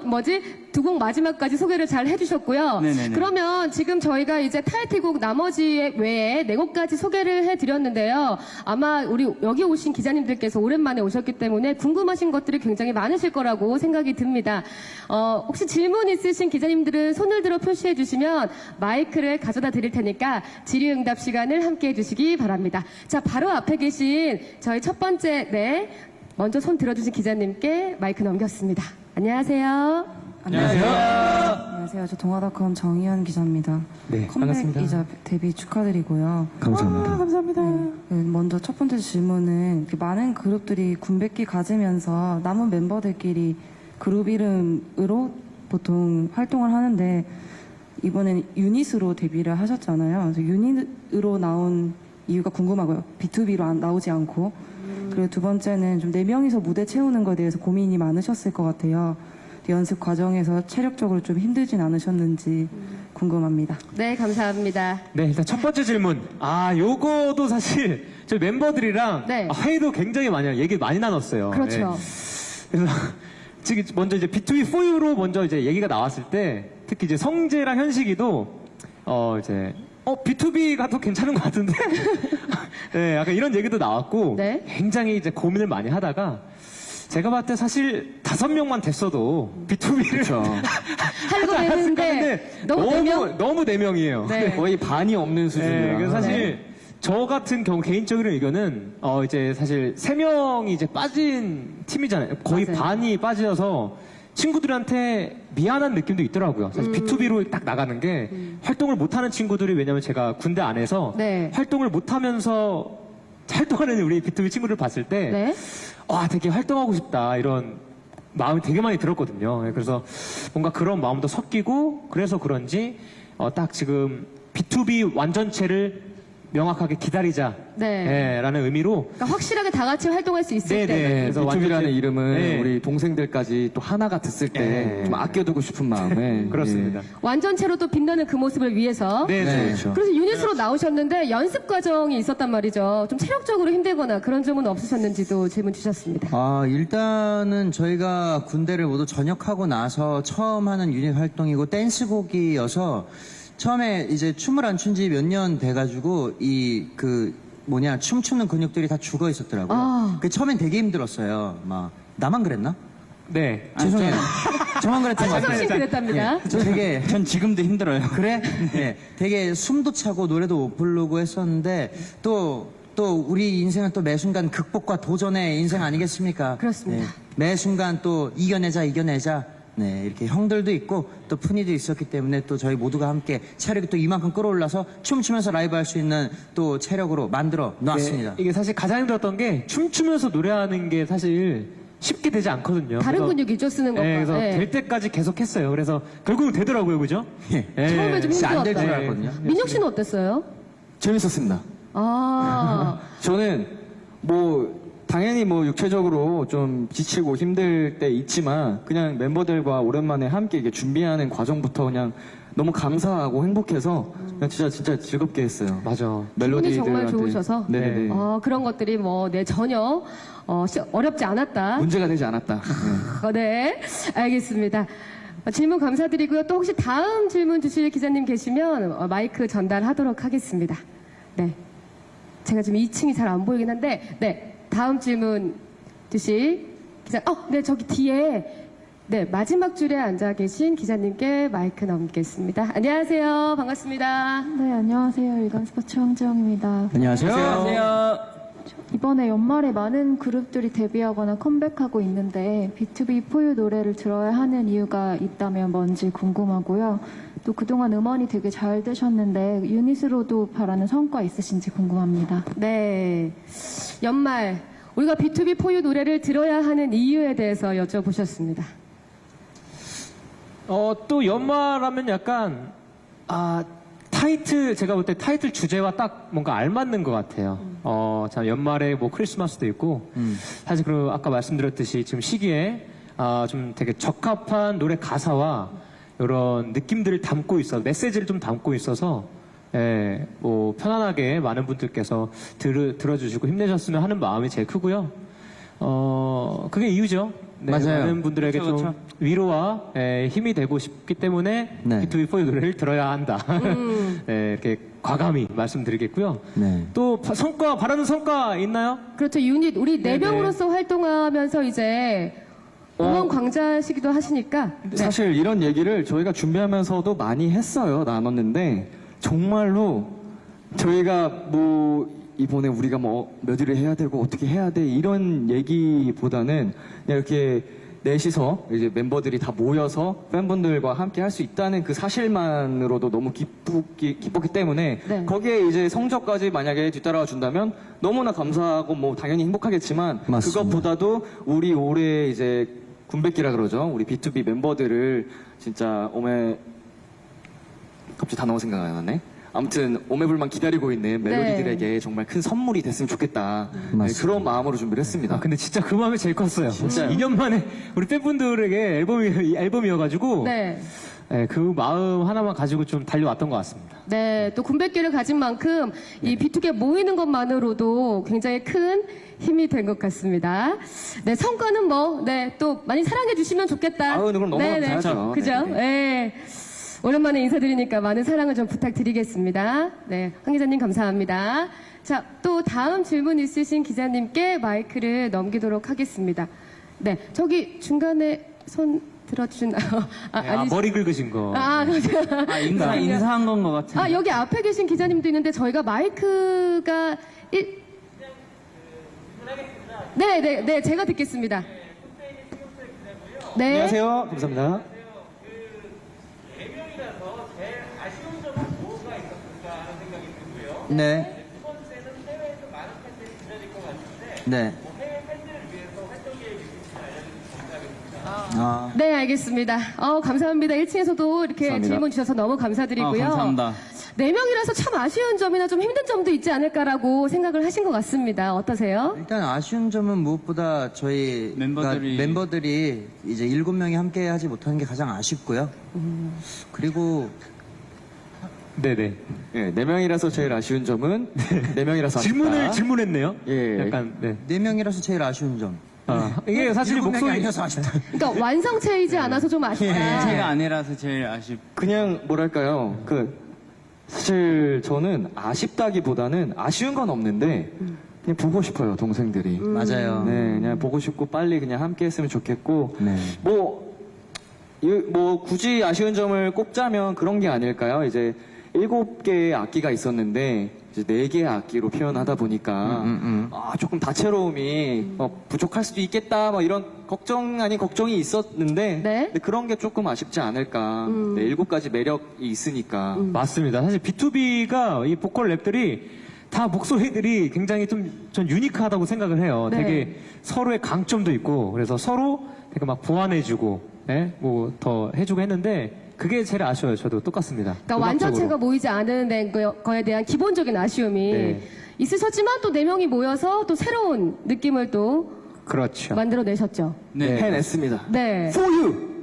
두 곡 마지막까지 소개를 잘 해주셨고요. 네네네. 그러면 지금 저희가 이제 타이틀곡 나머지 외에 네 곡까지 소개를 해드렸는데요. 아마 우리 여기 오신 기자님들께서 오랜만에 오셨기 때문에 궁금하신 것들이 굉장히 많으실 거라고 생각이 듭니다. 혹시 질문 있으신 기자님들은 손을 들어 표시해 주시면 마이크를 가져다 드릴 테니까 질의응답 시간을 함께 해주시기 바랍니다. 자, 바로 앞에 계신 저희 첫 번째 먼저 손 들어주신 기자님께 마이크 넘겼습니다. 안녕하세요. 안녕하세요. 저 동아닷컴 정희연 기자입니다. 네, 반갑습니다. 컴백이자 데뷔 축하드리고요. 감사합니다. 감사합니다. 먼저 첫 번째 질문은 많은 그룹들이 군백기 가지면서 남은 멤버들끼리 그룹 이름으로 보통 활동을 하는데 이번엔 유닛으로 데뷔를 하셨잖아요. 그래서 유닛으로 나온 이유가 궁금하고요. B2B로 나오지 않고. 그리고 두 번째는 좀 4명이서 무대 채우는 거에 대해서 고민이 많으셨을 것 같아요. 연습 과정에서 체력적으로 좀 힘들진 않으셨는지 궁금합니다. 네, 감사합니다. 네, 일단 첫 번째 질문. 요거도 사실 저희 멤버들이랑 네. 회의도 굉장히 얘기 많이 나눴어요. 그렇죠. 네. 그래서 지금 먼저 이제 B2B4U로 먼저 이제 얘기가 나왔을 때 특히 이제 성재랑 현식이도 B2B가 더 괜찮은 것 같은데? 네, 약간 이런 얘기도 나왔고 네. 굉장히 이제 고민을 많이 하다가 제가 봤을 때 사실 5명만 됐어도 B2B를 하려고 했는데 너무 네 명? 너무 4명이에요. 네. 거의 반이 없는 수준이라. 네, 그래서 사실 저 같은 경우 개인적인 의견은 이제 사실 3명이 이제 빠진 팀이잖아요. 거의 맞아요. 반이 빠져서 친구들한테 미안한 느낌도 있더라고요. 사실 B2B로 딱 나가는 게 활동을 못하는 친구들이 왜냐면 제가 군대 안에서 네. 활동을 못하면서 활동하는 우리 B2B 친구를 봤을 때 네. 되게 활동하고 싶다 이런 마음이 되게 많이 들었거든요. 네, 그래서 뭔가 그런 마음도 섞이고 그래서 그런지 딱 지금 B2B 완전체를 명확하게 기다리자. 네. 라는 의미로. 그러니까 확실하게 다 같이 활동할 수 있을 때. 그래서 비투비라는 완전- 이름은 네. 우리 동생들까지 또 하나가 됐을 때 좀 아껴두고 싶은 마음에 그렇습니다. 완전체로 또 빛나는 그 모습을 위해서. 네, 네. 그렇죠. 그래서 유닛으로 나오셨는데 연습 과정이 있었단 말이죠. 좀 체력적으로 힘들거나 그런 점은 없으셨는지도 질문 주셨습니다. 일단은 저희가 군대를 모두 전역하고 나서 처음 하는 유닛 활동이고 댄스곡이어서 처음에 이제 춤을 안 춘 지 몇 년 돼가지고 춤추는 근육들이 다 죽어 있었더라고요. 아. 그 처음엔 되게 힘들었어요. 막 나만 그랬나? 네. 죄송해요. 저만 그랬던 것 최성 같아요. 씨 그랬답니다. 저 되게 전 지금도 힘들어요. 그래? 네. 되게 숨도 차고 노래도 못 부르고 했었는데 또 우리 인생은 또 매 순간 극복과 도전의 인생 아니겠습니까? 그렇습니다. 매 순간 또 이겨내자. 네, 이렇게 형들도 있고 또 푸니도 있었기 때문에 또 저희 모두가 함께 체력이 또 이만큼 끌어올라서 춤추면서 라이브 할 수 있는 또 체력으로 만들어 놨습니다. 네, 이게 사실 가장 힘들었던 게 춤추면서 노래하는 게 사실 쉽게 되지 않거든요. 다른 그래서- 근육이죠, 쓰는 것과. 네, 그래서 네. 될 때까지 계속 했어요. 그래서 결국은 되더라고요, 그죠? 예. 네. 처음에 좀 진짜 힘들었다. 안될 줄 알았거든요. 민혁 씨는 어땠어요? 재밌었습니다. 아, 저는 당연히 육체적으로 좀 지치고 힘들 때 있지만 그냥 멤버들과 오랜만에 함께 이렇게 준비하는 과정부터 그냥 너무 감사하고 행복해서 그냥 진짜 즐겁게 했어요. 맞아. 기분이 정말 멜로디들한테. 좋으셔서 네. 그런 것들이 전혀 어렵지 않았다. 문제가 되지 않았다. 네. 네, 알겠습니다. 질문 감사드리고요. 또 혹시 다음 질문 주실 기자님 계시면 마이크 전달하도록 하겠습니다. 네, 제가 지금 2층이 잘 안 보이긴 한데, 네, 다음 질문 주실 기자, 네, 저기 뒤에 네, 마지막 줄에 앉아 계신 기자님께 마이크 넘기겠습니다. 안녕하세요. 반갑습니다. 네, 안녕하세요. 일간스포츠 황지영입니다. 안녕하세요. 이번에 연말에 많은 그룹들이 데뷔하거나 컴백하고 있는데 B2B 포유 노래를 들어야 하는 이유가 있다면 뭔지 궁금하고요. 또 그동안 음원이 되게 잘 되셨는데 유닛으로도 바라는 성과 있으신지 궁금합니다. 네, 연말 우리가 B2B 포유 노래를 들어야 하는 이유에 대해서 여쭤보셨습니다. 또 연말하면 약간, 제가 볼 때 타이틀 주제와 딱 뭔가 알맞는 것 같아요. 자, 연말에 크리스마스도 있고, 사실 그리고 아까 말씀드렸듯이 지금 시기에, 좀 되게 적합한 노래 가사와 이런 느낌들을 담고 메시지를 좀 담고 있어서, 편안하게 많은 분들께서 들어주시고 힘내셨으면 하는 마음이 제일 크고요. 그게 이유죠. 네, 맞아요. 많은 분들에게 그쵸, 좀 그쵸. 위로와 힘이 되고 싶기 때문에 네. B2B4의 노래를 들어야 한다. 네, 이렇게 과감히 말씀드리겠고요. 네. 또 바라는 성과 있나요? 그렇죠. 유닛 우리 네 네네. 명으로서 활동하면서 이제 응원 광자시기도 하시니까 사실 이런 얘기를 저희가 준비하면서도 많이 했어요. 나눴는데 정말로 저희가 이번에 우리가 몇 일을 해야 되고 어떻게 해야 돼 이런 얘기보다는 그냥 이렇게 넷이서 이제 멤버들이 다 모여서 팬분들과 함께 할 수 있다는 그 사실만으로도 너무 기뻤기 때문에 네. 거기에 이제 성적까지 만약에 뒤따라와 준다면 너무나 감사하고 당연히 행복하겠지만 맞습니다. 그것보다도 우리 올해 이제 군백기라 그러죠. 우리 B2B 멤버들을 진짜 갑자기 단어가 생각 안 나네. 아무튼 오매불만 기다리고 있는 멜로디들에게 정말 큰 선물이 됐으면 좋겠다. 네, 맞습니다. 그런 마음으로 준비를 했습니다. 근데 진짜 그 마음이 제일 컸어요. 진짜요? 2년 만에 우리 팬분들에게 앨범이어가지고 네. 그 마음 하나만 가지고 좀 달려왔던 것 같습니다. 네, 또 군백기를 가진 만큼 이 B2B에 모이는 것만으로도 굉장히 큰 힘이 된 것 같습니다. 네, 성과는 또 많이 사랑해 주시면 좋겠다. 아유, 그럼 너무 감사하죠. 그죠? 네, 네. 오랜만에 인사드리니까 많은 사랑을 좀 부탁드리겠습니다. 네, 황 기자님 감사합니다. 자, 또 다음 질문 있으신 기자님께 마이크를 넘기도록 하겠습니다. 네, 저기 중간에 손 들어주나요? 머리 긁으신 거. 인사한 건 것 같은데. 여기 앞에 계신 기자님도 있는데 저희가 마이크가 네, 제가 듣겠습니다. 네. 안녕하세요. 감사합니다. 네. 네. 네, 알겠습니다. 감사합니다. 1층에서도 이렇게 감사합니다. 질문 주셔서 너무 감사드리고요. 감사합니다. 4명이라서 참 아쉬운 점이나 좀 힘든 점도 있지 않을까라고 생각을 하신 것 같습니다. 어떠세요? 일단 아쉬운 점은 무엇보다 저희 멤버들이 이제 7명이 함께 하지 못하는 게 가장 아쉽고요. 그리고 네네. 예, 4명이라서 제일 아쉬운 점은 4명이라서 아쉽다. 질문했네요. 예. 약간, 네. 4명이라서 제일 아쉬운 점. 이게 사실 7명이 목소리. 아니어서 아쉽다. 그러니까 완성체이지 않아서 좀 아쉽다. 제가 아니라서 제일 그냥 뭐랄까요, 사실 저는 아쉽다기보다는 아쉬운 건 없는데 그냥 보고 싶어요, 동생들이. 맞아요. 네, 그냥 보고 싶고 빨리 그냥 함께 했으면 좋겠고 네. 뭐 굳이 아쉬운 점을 꼽자면 그런 게 아닐까요? 이제 7개의 악기가 있었는데 이제 4개의 악기로 표현하다 보니까 조금 다채로움이 부족할 수도 있겠다 뭐 이런 걱정 아닌 걱정이 있었는데 네. 근데 그런 게 조금 아쉽지 않을까. 네, 7가지 매력이 있으니까. 맞습니다. 사실 B2B가 이 보컬 랩들이 다 목소리들이 굉장히 전 유니크하다고 생각을 해요. 네. 되게 서로의 강점도 있고 그래서 서로 되게 막 보완해주고, 뭐 더 해주고 했는데 그게 제일 아쉬워요. 저도 똑같습니다. 그러니까 음악적으로. 완전체가 모이지 않은 거에 대한 기본적인 아쉬움이 네. 있으셨지만 또 4명이 모여서 또 새로운 느낌을 또 그렇죠. 만들어내셨죠. 네. 해냈습니다. 네. For you.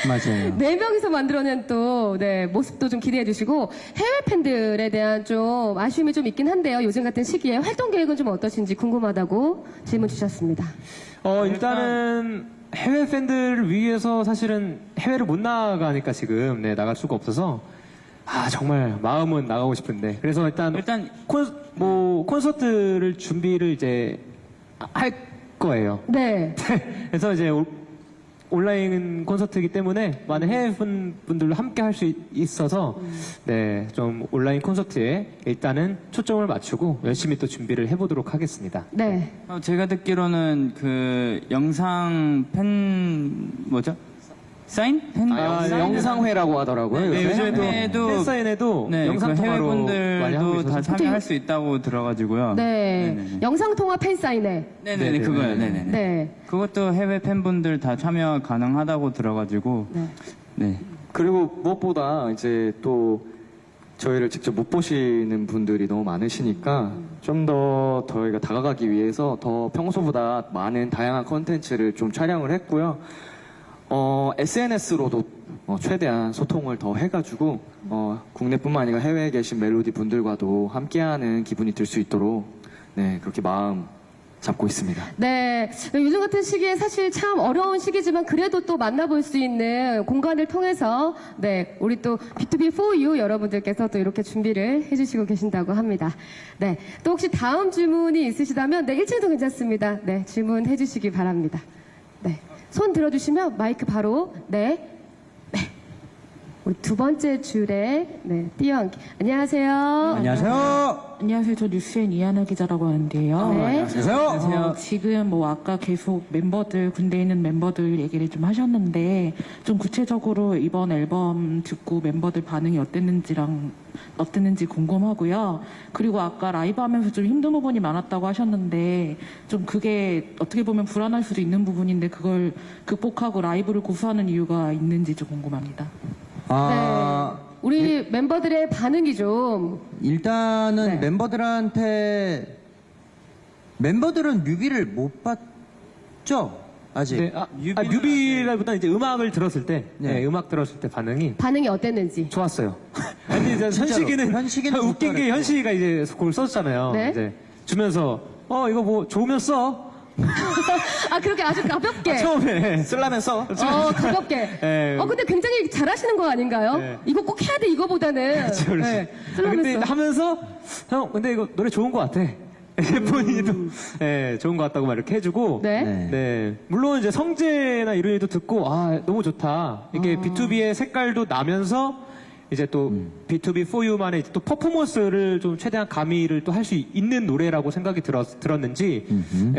맞아요. 4명이서 만들어낸 또, 모습도 좀 기대해 주시고, 해외 팬들에 대한 좀 아쉬움이 좀 있긴 한데요. 요즘 같은 시기에 활동 계획은 좀 어떠신지 궁금하다고 질문 주셨습니다. 일단은 해외 팬들을 위해서 사실은 해외를 못 나가니까 지금 나갈 수가 없어서 정말 마음은 나가고 싶은데 그래서 일단 콘서트를 준비를 이제 할 거예요. 네. 그래서 이제 온라인 콘서트이기 때문에 많은 해외 분들도 함께 할 수 있어서 좀 온라인 콘서트에 일단은 초점을 맞추고 열심히 또 준비를 해보도록 하겠습니다. 네. 제가 듣기로는 그 영상 사인? 영상회라고 하더라고요. 네, 요새. 요즘에 또 팬사인회도 네, 영상 그 해외 통화로 많이 하고 분들도 다 있어서 참여할 수 있다고 들어가지고요. 네. 영상통화 팬사인회. 네네네, 그거요. 네네네. 네. 그것도 해외 팬분들 다 참여 가능하다고 들어가지고. 네. 네. 그리고 무엇보다 이제 또 저희를 직접 못 보시는 분들이 너무 많으시니까 좀 더 저희가 다가가기 위해서 더 평소보다 많은 다양한 컨텐츠를 좀 촬영을 했고요. SNS로도 최대한 소통을 더 해가지고 국내뿐만 아니라 해외에 계신 멜로디 분들과도 함께하는 기분이 들 수 있도록 그렇게 마음 잡고 있습니다. 네. 요즘 같은 시기에 사실 참 어려운 시기지만 그래도 또 만나볼 수 있는 공간을 통해서 우리 또 B2B for you 여러분들께서 또 이렇게 준비를 해주시고 계신다고 합니다. 네. 또 혹시 다음 질문이 있으시다면 1층도 괜찮습니다. 네. 질문해 주시기 바랍니다. 네. 손 들어주시면 마이크 바로 네. 우리 2번째 줄에 뛰어앉기. 안녕하세요. 안녕하세요. 안녕하세요. 저 뉴스엔 이하나 기자라고 하는데요. 네. 안녕하세요. 지금 아까 계속 군대에 있는 멤버들 얘기를 좀 하셨는데, 좀 구체적으로 이번 앨범 듣고 멤버들 반응이 어땠는지 궁금하고요. 그리고 아까 라이브 하면서 좀 힘든 부분이 많았다고 하셨는데, 좀 그게 어떻게 보면 불안할 수도 있는 부분인데, 그걸 극복하고 라이브를 고수하는 이유가 있는지 좀 궁금합니다. 우리 멤버들의 반응이 좀 일단은 멤버들은 뮤비를 못 봤죠? 아직. 네, 뮤비라기보다 이제 음악을 들었을 때, 음악 들었을 때 반응이 어땠는지. 좋았어요. 아니, 이제 현식이는 웃긴 게 현식이가 이제 그걸 썼잖아요. 네. 이제 주면서 이거 뭐 좋으면 써. 그렇게 아주 가볍게. 처음에 쓰려면 써. 가볍게. 네. 근데 굉장히 잘하시는 거 아닌가요? 네. 이거 꼭 해야 돼, 이거보다는. 근데 쓰려면서. 하면서 형, 근데 이거 노래 좋은 것 같아. 본인도 좋은 것 같다고 막 이렇게 해주고. 네. 물론 이제 성재나 이런 일도 듣고 너무 좋다. 이게 B2B의 색깔도 나면서 이제 또 B2B for you만의 또 퍼포먼스를 좀 최대한 가미를 또 할 수 있는 노래라고 생각이 들었는지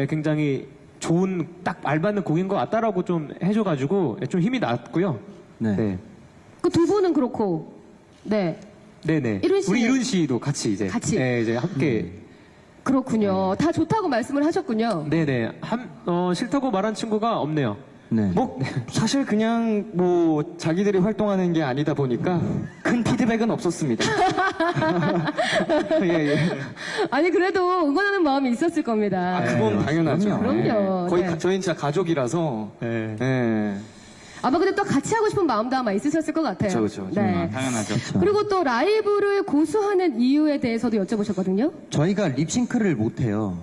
굉장히 좋은 딱 알맞는 곡인 것 같다라고 좀 해줘가지고 좀 힘이 났고요. 네. 그 두 분은 그렇고. 네. 네네. 이룬 씨는- 우리 이룬 씨도 같이 이제 이제 함께. 그렇군요. 다 좋다고 말씀을 하셨군요. 네네. 싫다고 말한 친구가 없네요. 네. 뭐 사실 그냥 뭐 자기들이 활동하는 게 아니다 보니까 큰 피드백은 없었습니다. 예, 예. 아니 그래도 응원하는 마음이 있었을 겁니다. 아, 그건 당연하죠. 그럼요. 거의 네. 저희는 진짜 가족이라서. 네. 예. 아마 근데 또 같이 하고 싶은 마음도 아마 있으셨을 것 같아요. 그쵸. 네. 당연하죠. 그리고 또 라이브를 고수하는 이유에 대해서도 여쭤보셨거든요. 저희가 립싱크를 못해요.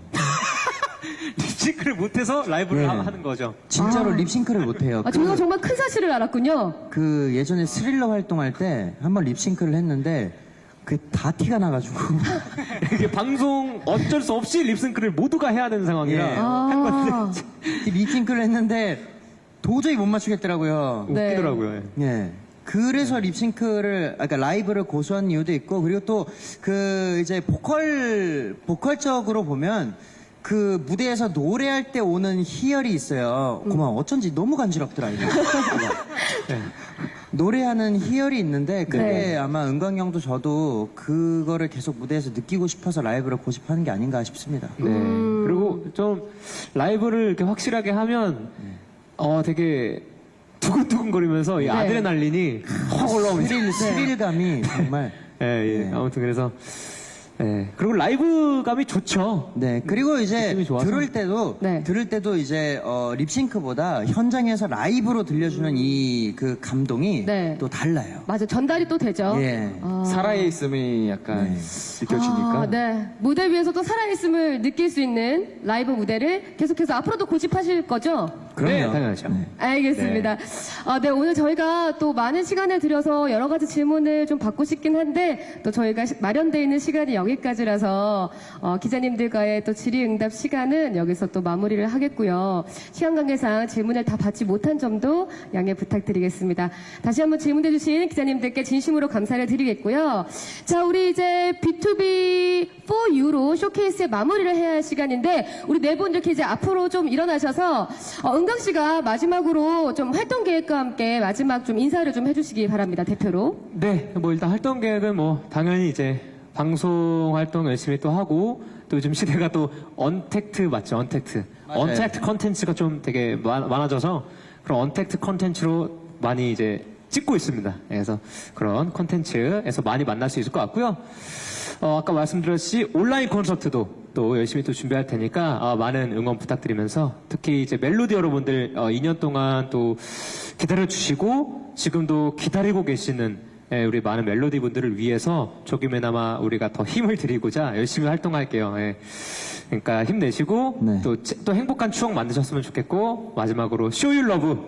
립싱크를 못해서 라이브를 네. 하는 거죠. 진짜로 립싱크를 못해요. 아, 저희가 정말 큰 사실을 알았군요. 그 예전에 스릴러 활동할 때 한번 립싱크를 했는데 그 다 티가 나가지고 이게 방송 어쩔 수 없이 립싱크를 모두가 해야 되는 상황이라 예. 한 건데 이 립싱크를 했는데 도저히 못 맞추겠더라고요. 네. 웃기더라고요. 예. 예. 그래서 립싱크를, 그러니까 라이브를 고수한 이유도 있고, 그리고 또 그 이제 보컬적으로 보면 그 무대에서 노래할 때 오는 희열이 있어요. 고마워. 어쩐지 너무 간지럽더라, 이거. 노래하는 희열이 있는데 그게 네. 아마 은광 형도 저도 그거를 계속 무대에서 느끼고 싶어서 라이브를 고집하는 게 아닌가 싶습니다. 네. 그리고 좀 라이브를 이렇게 확실하게 하면 되게 두근두근거리면서 이 아드레날린이 확 올라오면서 스릴감이 정말. 예, 예. 네. 아무튼 그래서 예. 그리고 라이브감이 좋죠. 네, 그리고 이제 느낌이 좋아서. 들을 때도 이제 립싱크보다 현장에서 라이브로 들려주는 이 그 감동이 네. 또 달라요. 맞아, 전달이 또 되죠. 예. 살아있음이 약간 네. 느껴지니까. 아, 네. 무대 위에서도 살아있음을 느낄 수 있는 라이브 무대를 계속해서 앞으로도 고집하실 거죠? 그럼요. 네, 당연하죠. 네. 알겠습니다. 네, 오늘 저희가 또 많은 시간을 들여서 여러 가지 질문을 좀 받고 싶긴 한데 또 저희가 마련되어 있는 시간이 여기까지라서 기자님들과의 또 질의응답 시간은 여기서 또 마무리를 하겠고요. 시간 관계상 질문을 다 받지 못한 점도 양해 부탁드리겠습니다. 다시 한번 질문해주신 기자님들께 진심으로 감사를 드리겠고요. 자, 우리 이제 B2B 4U로 쇼케이스의 마무리를 해야 할 시간인데 우리 네 분 이렇게 이제 앞으로 좀 일어나셔서 은광 씨가 마지막으로 좀 활동 계획과 함께 마지막 좀 인사를 좀 해주시기 바랍니다. 대표로. 네, 뭐 일단 활동 계획은 뭐 당연히 이제 방송 활동 열심히 또 하고 또 요즘 시대가 또 언택트 맞죠? 언택트. 언택트 컨텐츠가 좀 되게 많아져서 그런 언택트 컨텐츠로 많이 이제 찍고 있습니다. 그래서 그런 컨텐츠에서 많이 만날 수 있을 것 같고요. 아까 말씀드렸듯이 온라인 콘서트도 또 열심히 또 준비할 테니까 많은 응원 부탁드리면서 특히 이제 멜로디 여러분들 2년 동안 또 기다려주시고 지금도 기다리고 계시는 우리 많은 멜로디 분들을 위해서 조금이나마 우리가 더 힘을 드리고자 열심히 활동할게요. 예. 그러니까 힘내시고 네. 또 행복한 추억 만드셨으면 좋겠고 마지막으로 Show You Love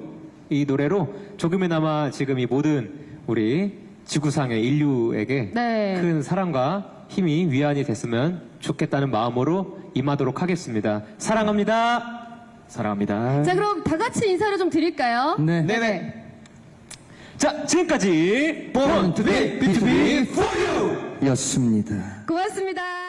이 노래로 조금이나마 지금 이 모든 우리 지구상의 인류에게 네. 큰 사랑과 힘이 위안이 됐으면 좋겠다는 마음으로 임하도록 하겠습니다. 사랑합니다. 사랑합니다. 자, 그럼 다 같이 인사를 좀 드릴까요? 네. 네네. 자, 지금까지 born to be B2B for you 였습니다. 고맙습니다.